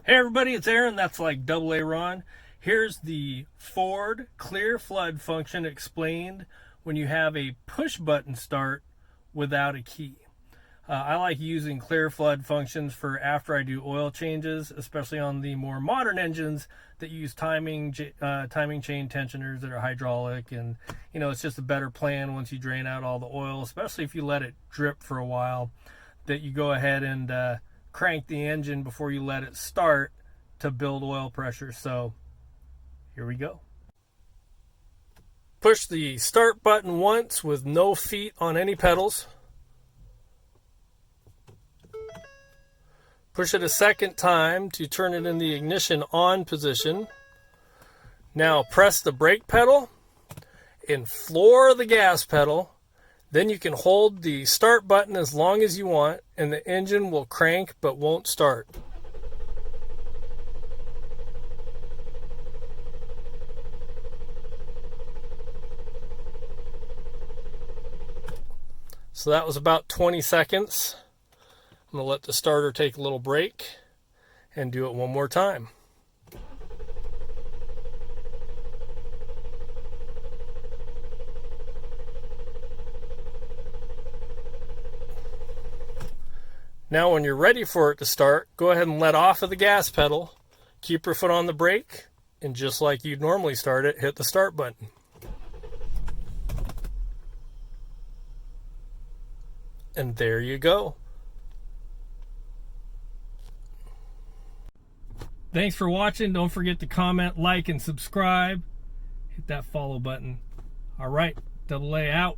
Hey everybody, it's Aaron. That's like double A Ron. Here's the Ford clear flood function explained when you have a push button start without a key. I like using clear flood functions for after I do oil changes, especially on the more modern engines that use timing chain tensioners that are hydraulic, and it's just a better plan once you drain out all the oil, especially if you let it drip for a while, that you go ahead and crank the engine before you let it start to build oil pressure. So here we go. Push the start button once with no feet on any pedals. Push it a second time to turn it in the ignition on position. Now press the brake pedal and floor the gas pedal. Then you can hold the start button as long as you want, and the engine will crank but won't start. So that was about 20 seconds. I'm going to let the starter take a little break and do it one more time. Now when you're ready for it to start, go ahead and let off of the gas pedal, keep your foot on the brake, and just like you'd normally start it, hit the start button. And there you go. Thanks for watching. Don't forget to comment, like, and subscribe. Hit that follow button. All right, double A out.